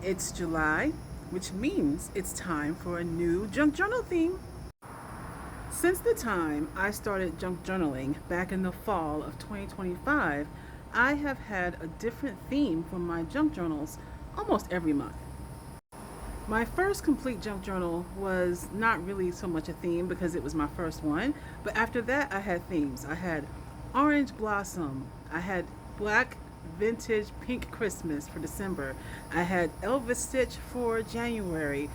It's July, which means it's time for a new junk journal theme. Since the time I started junk journaling back in the fall of 2025, I have had a different theme for my junk journals almost every month. My first complete junk journal was not really so much a theme because it was my first one, but after that I had themes. I had orange blossom, I had black vintage pink Christmas for December, I had Elvis Stitch for January,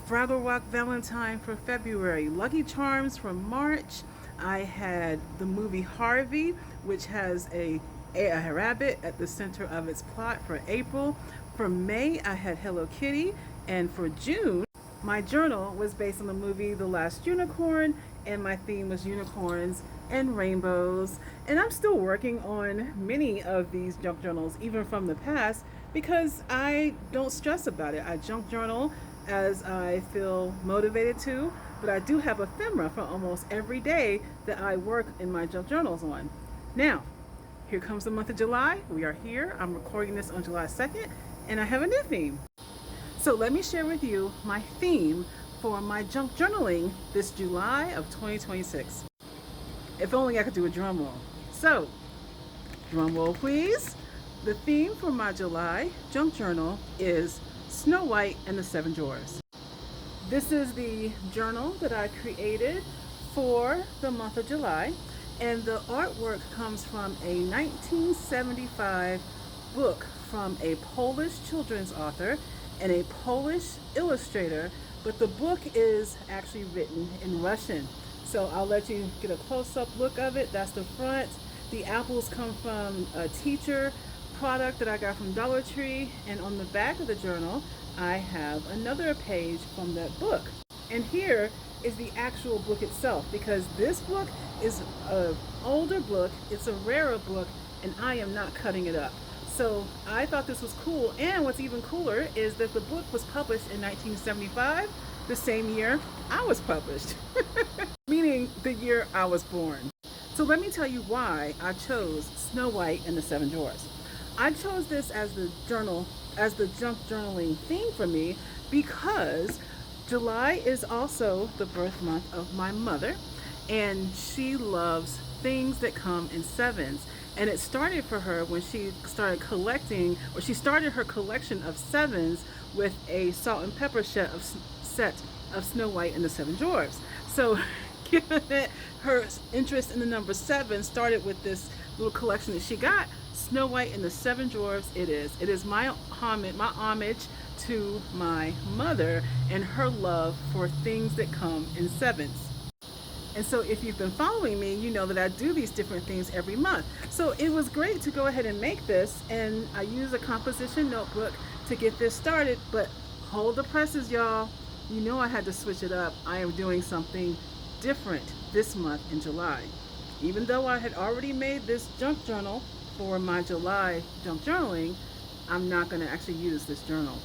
Fraggle Rock Valentine for February, Lucky Charms for March. I had the movie Harvey, which has a rabbit at the center of its plot for April. For May, I had Hello Kitty. And for June, my journal was based on the movie The Last Unicorn, and my theme was unicorns and rainbows. And I'm still working on many of these junk journals, even from the past, because I don't stress about it. I junk journal as I feel motivated to, but I do have ephemera for almost every day that I work in my junk journals on. Now, here comes the month of July. We are here. I'm recording this on July 2nd, and I have a new theme. So let me share with you my theme for my junk journaling this July of 2026. If only I could do a drum roll. So, drum roll please. The theme for my July junk journal is Snow White and the Seven Dwarfs. This is the journal that I created for the month of July, and the artwork comes from a 1975 book from a Polish children's author and a Polish illustrator, but the book is actually written in Russian. So I'll let you get a close-up look of it. That's the front. The apples come from a teacher product that I got from Dollar Tree, and on the back of the journal I have another page from that book. And here is the actual book itself, because this book is an older book, it's a rarer book, and I am not cutting it up. So I thought this was cool, and what's even cooler is that the book was published in 1975, the same year I was published, meaning the year I was born. So let me tell you why I chose Snow White and the Seven Dwarfs. I chose this as the junk journaling theme for me because July is also the birth month of my mother, and she loves things that come in sevens. And it started for her when she started collecting, or she started her collection of sevens with a salt and pepper set of Snow White and the Seven Dwarfs. So given that her interest in the number seven started with this little collection that she got, Snow White and the Seven Dwarfs it is. It is my homage to my mother and her love for things that come in sevens. And so if you've been following me, you know that I do these different things every month. So it was great to go ahead and make this, and I use a composition notebook to get this started, but hold the presses, y'all. You know I had to switch it up. I am doing something different this month in July. Even though I had already made this junk journal for my July junk journaling, I'm not going to actually use this journal.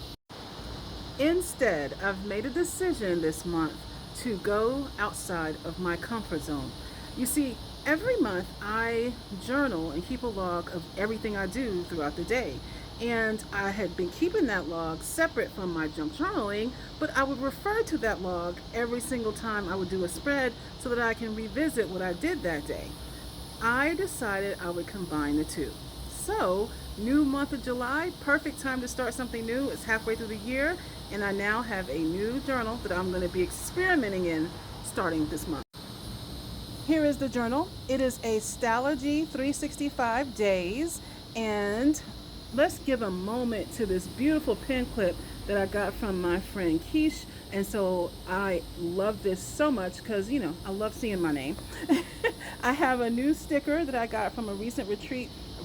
Instead, I've made a decision this month to go outside of my comfort zone. You see, every month I journal and keep a log of everything I do throughout the day. And I had been keeping that log separate from my junk journaling, but I would refer to that log every single time I would do a spread so that I can revisit what I did that day. I decided I would combine the two. So, new month of July, perfect time to start something new. It's halfway through the year, and I now have a new journal that I'm going to be experimenting in starting this month. Here is the journal. It is a Stalogy 365 days, and let's give a moment to this beautiful pin clip that I got from my friend Keish. And so I love this so much because, you know, I love seeing my name. I have a new sticker that I got from a recent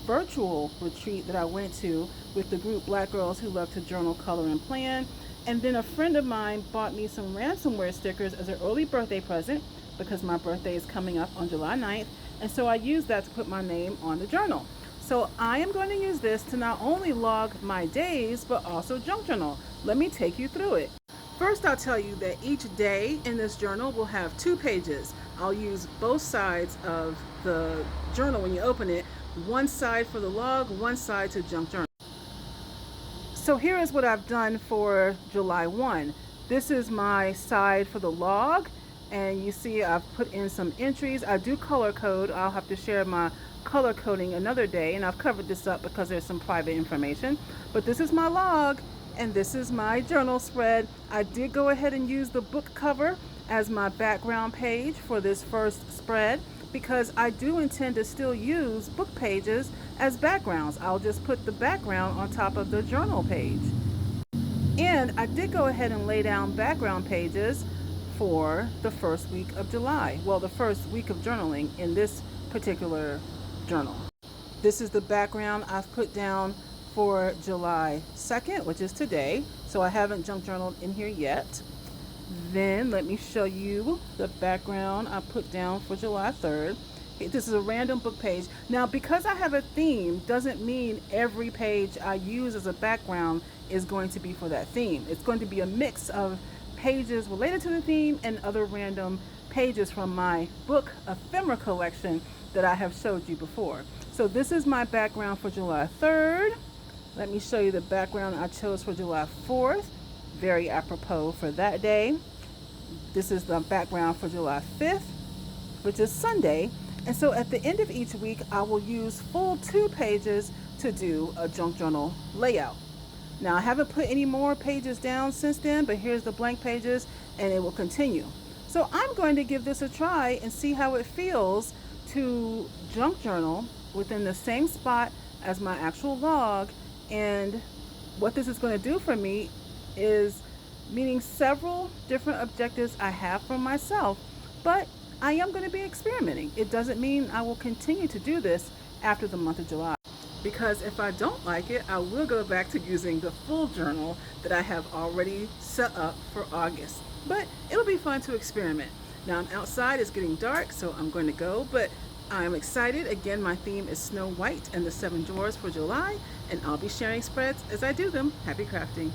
virtual retreat that I went to with the group Black Girls Who Love to Journal, Color, and Plan. And then a friend of mine bought me some ransomware stickers as an early birthday present because my birthday is coming up on July 9th. And so I used that to put my name on the journal. So I am going to use this to not only log my days, but also junk journal. Let me take you through it. First, I'll tell you that each day in this journal will have 2 pages. I'll use both sides of the journal when you open it. One side for the log, one side to junk journal. So here is what I've done for July 1. This is my side for the log, and you see I've put in some entries. I do color code. I'll have to share my color coding another day, and I've covered this up because there's some private information. But this is my log, and this is my journal spread. I did go ahead and use the book cover as my background page for this first spread because I do intend to still use book pages as backgrounds. I'll just put the background on top of the journal page. And I did go ahead and lay down background pages for the first week of July. Well, the first week of journaling in this particular journal. This is the background I've put down for July 2nd, which is today. So I haven't junk journaled in here yet. Then let me show you the background I put down for July 3rd. This is a random book page. Now, because I have a theme doesn't mean every page I use as a background is going to be for that theme. It's going to be a mix of pages related to the theme and other random pages from my book ephemera collection that I have showed you before. So this is my background for July 3rd. Let me show you the background I chose for July 4th. Very apropos for that day. This is the background for July 5th, which is Sunday. And so at the end of each week, I will use full 2 pages to do a junk journal layout. Now, I haven't put any more pages down since then, but here's the blank pages, and it will continue. So I'm going to give this a try and see how it feels to junk journal within the same spot as my actual log. And what this is going to do for me is meeting several different objectives I have for myself, but I am going to be experimenting. It doesn't mean I will continue to do this after the month of July, because if I don't like it, I will go back to using the full journal that I have already set up for August. But it'll be fun to experiment. Now I'm outside, it's getting dark, so I'm going to go, but I'm excited. Again, my theme is Snow White and the 7 Dwarfs for July, and I'll be sharing spreads as I do them. Happy crafting.